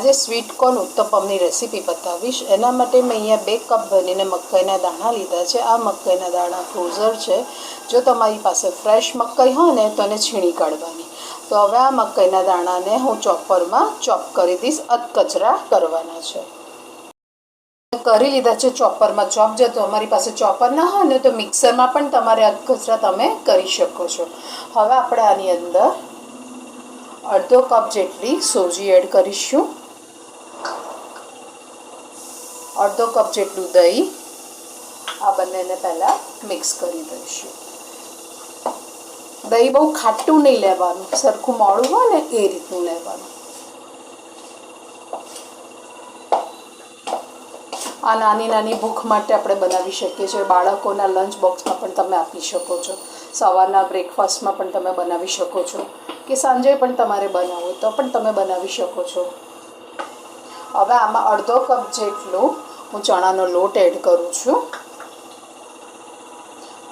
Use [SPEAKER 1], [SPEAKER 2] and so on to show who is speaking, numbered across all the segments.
[SPEAKER 1] આજે sweet corn ઉત્તપમની recipe બતાવીશ। એના માટે મેં અહીંયા 2 કપ ભરીને મકાઈના દાણા લીધા છે। આ મકાઈના દાણા ફ્રોઝર છે। જો તમારી પાસે ફ્રેશ મકાઈ હોય ને તો એને છીણી કાઢવાની। તો હવે આ મકાઈના દાણાને હું ચોપરમાં ચોપ કરી દઈશ। અધકચરા કરવાના છે। કરી લીધા છે ચોપરમાં ચોપ। જો તમારી પાસે ચોપર ના હોય ને તો મિક્સરમાં પણ તમારે અધકચરા તમે કરી શકો છો। હવે આપણે આની અંદર અડધો કપ જેટલી સોજી એડ કરીશું, અડધો કપ જેટલું દહીં। આ બંનેને પહેલાં મિક્સ કરી દઈશું। દહીં બહુ ખાટું નહીં લેવાનું, સરખું મોડું હોય ને એ રીતનું લેવાનું। આ નાની નાની ભૂખ માટે આપણે બનાવી શકીએ છીએ। બાળકોના લંચ બોક્સમાં પણ તમે આપી શકો છો, સવારના બ્રેકફાસ્ટમાં પણ તમે બનાવી શકો છો, કે સાંજે પણ તમારે બનાવો તો પણ તમે બનાવી શકો છો। હવે આમાં અડધો કપ જેટલું હું ચણાનો લોટ એડ કરું છું।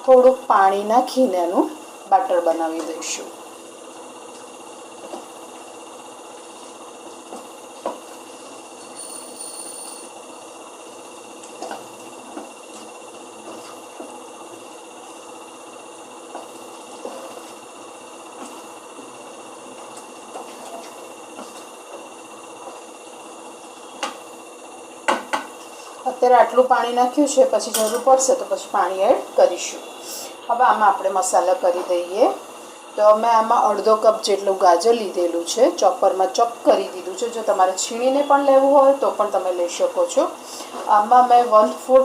[SPEAKER 1] થોડુંક પાણી નાખીને એનું બેટર બનાવી દઈશું। અત્યારે આટલું પાણી નાખ્યું છે, પછી જરૂર પડશે તો પછી પાણી એડ કરીશું। હવે આમાં આપણે મસાલા કરી દઈએ। તો મેં આમાં અડધો કપ જેટલું ગાજર લીધેલું છે, ચોપરમાં ચોપ કરી દીધું છે। જો તમારે છીણીને પણ લેવું હોય તો પણ તમે લઈ શકો છો। આમાં મેં 1/4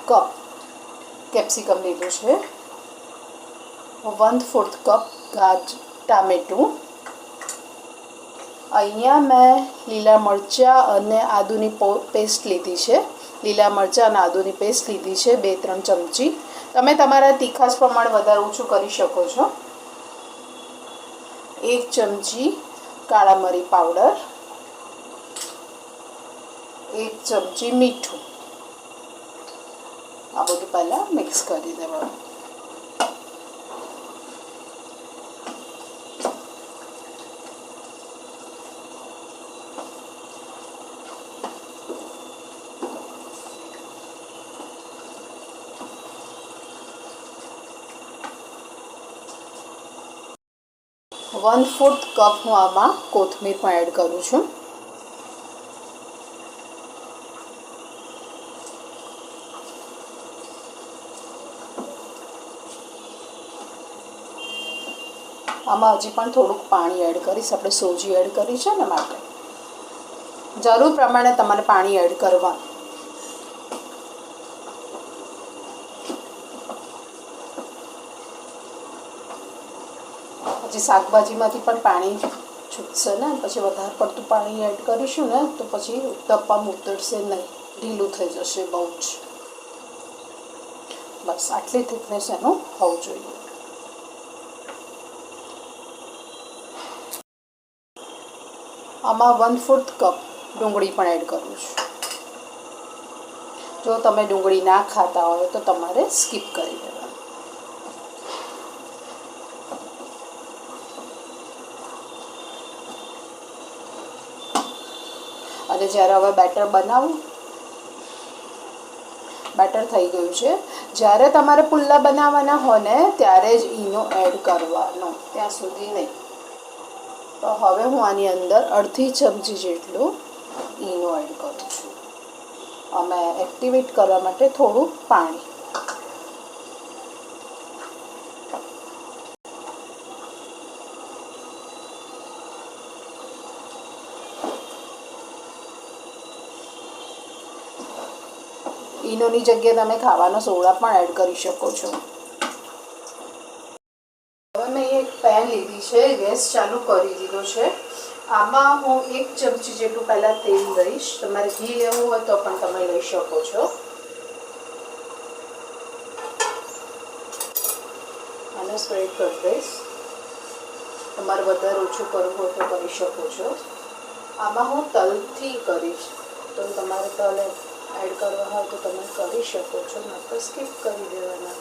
[SPEAKER 1] કપ કેપ્સિકમ લીધું છે, 1/4 કપ ટામેટું। અહીંયા મેં લીલા મરચાં અને આદુની પેસ્ટ લીધી છે। લીલા મરચાં અને આદુની પેસ્ટ લીધી છે 2-3 ચમચી। તમે તમારા તીખાશ પ્રમાણે વધારે ઓછું કરી શકો છો। 1 ચમચી કાળા મરી પાવડર, 1 ચમચી મીઠું। આ બધું પહેલાં મિક્સ કરી દેવાનું। वन फोर्थ कप હું આમાં કોથમીર પણ એડ કરું છું। આમાં હજી પણ થોડુંક પાણી એડ કરીશ, આપણે સોજી એડ કરી છે ને માટે જરૂર પ્રમાણે તમારે પાણી એડ કરવાનું। પછી શાકભાજીમાંથી પણ પાણી છૂટશે ને, પછી વધારે પડતું પાણી એડ કરીશું ને તો પછી ઉત્તપમ ઉતરશે નહીં, ઢીલું થઈ જશે બહુ જ। બસ આટલી થિકનેસ એનું હોવું જોઈએ। આમાં 1/4 કપ ડુંગળી પણ એડ કરું છું। જો તમે ડુંગળી ના ખાતા હોય તો તમારે સ્કીપ કરી દેવાનું। અને જ્યારે હવે બેટર બનાવું, બેટર થઈ ગયું છે। જ્યારે તમારે પુલ્લા બનાવવાના હોય ને ત્યારે જ ઈનો એડ કરવાનો, ત્યાં સુધી નહીં। તો હવે હું આની અંદર અડધી ચમચી જેટલું ઈનો એડ કરું છું। અમે એક્ટિવેટ કરવા માટે થોડું પાણી। ઈનોની જગ્યાએ તમે ખાવાનો સોડા પણ એડ કરી શકો છો। હવે મેં એક પેન લીધી છે, ગેસ ચાલુ કરી દીધો છે। આમાં હું 1 ચમચી જેટલું પહેલાં તેલ દઈશ। તમારે ઘી લેવું હોય તો પણ તમે લઈ શકો છો। આને સ્પ્રેડ કરી દઈશ, તમારે વધારે ઓછું કરવું હોય તો કરી શકો છો। આમાં હું તલથી કરીશ, તો તમારે તલ એડ કરવા હોય તો તમે કરી શકો છો, નકર સ્કીપ કરી દેવાના।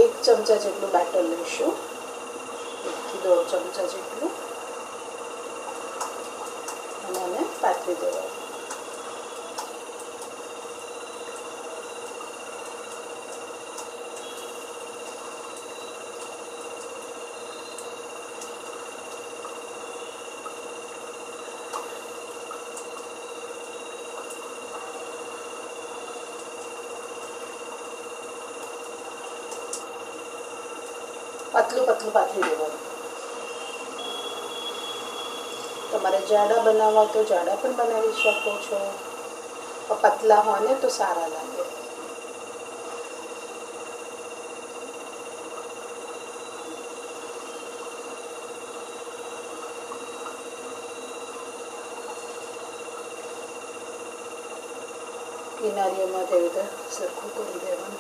[SPEAKER 1] 1 ચમચા જેટલું બેટર લઈશું, 1 થી 1.5 ચમચા જેટલું, અને આને પાથરી દેવાનું. પતલું પતલું પાથરી દેવાનું. તમારે જાડા બનાવવા તો જાડા પણ બનાવી શકો છો, પતલા હોય ને તો સારા લાગે. કિનારીઓમાં તેવી રીતે સરખું કરી દેવાનું.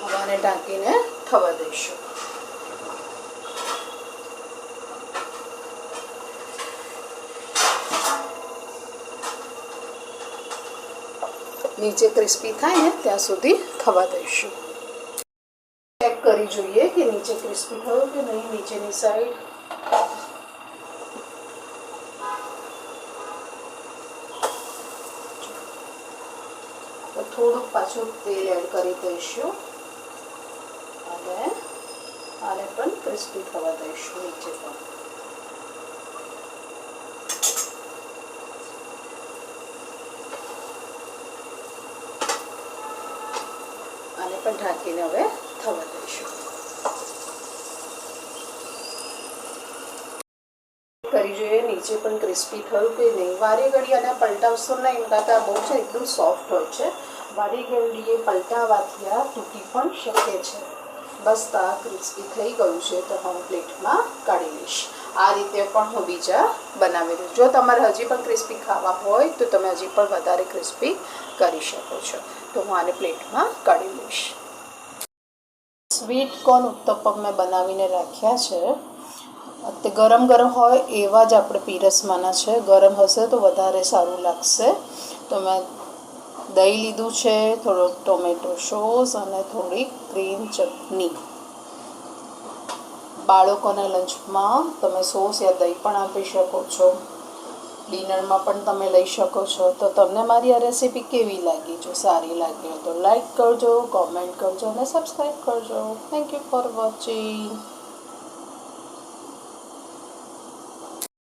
[SPEAKER 1] હવે આને ઢાંકીને થવા દઈશું. નીચે ક્રિસ્પી થાય ને ત્યાં સુધી થવા દઈશું. ચેક કરી જોઈએ કે નીચે ક્રિસ્પી થયો કે નહીં. નીચેની સાઈડ તો થોડુંક પાછું તેલ એડ કરી દઈશું અને આને પણ ક્રિસ્પી થવા દઈશું. નીચે પણ આને પણ ઢાંકીને હવે થવા દઈશું. કરી જોઈએ નીચે પણ ક્રિસ્પી થયું કે નહીં. વારે ઘડી આને પલટાવશો નહીં, કાકા બહુ છે એકદમ સોફ્ટ હોય છે. વારે ઘડીએ પલટાવવાથી આ તૂટી પણ શકે છે. બસ આ ક્રિસ્પી થઈ ગયું છે તો હું પ્લેટમાં કાઢી લઈશ. આ રીતે પણ હું બીજા બનાવી દઉં. જો તમારે હજી પણ ક્રિસ્પી ખાવા હોય તો તમે હજી પણ વધારે ક્રિસ્પી કરી શકો છો. તો હું આને પ્લેટમાં કાઢી લઈશ. સ્વીટ કોર્ન ઉત્તપમ મેં બનાવીને રાખ્યા છે. તે ગરમ ગરમ હોય એવા જ આપણે પીરસવાના છે. ગરમ હશે તો વધારે સારું લાગશે. તો મેં દહીં લીધું છે, થોડો ટોમેટો સોસ અને થોડી ગ્રીન ચટણી. બાળકોના લંચમાં તમે સોસ યા દહીં પણ આપી શકો છો. ડિનરમાં પણ તમે લઈ શકો છો. તો તમને મારી આ રેસીપી કેવી લાગી? જો સારી લાગી હોય તો લાઈક કરજો, કોમેન્ટ કરજો અને સબસ્ક્રાઈબ કરજો. Thank you for watching.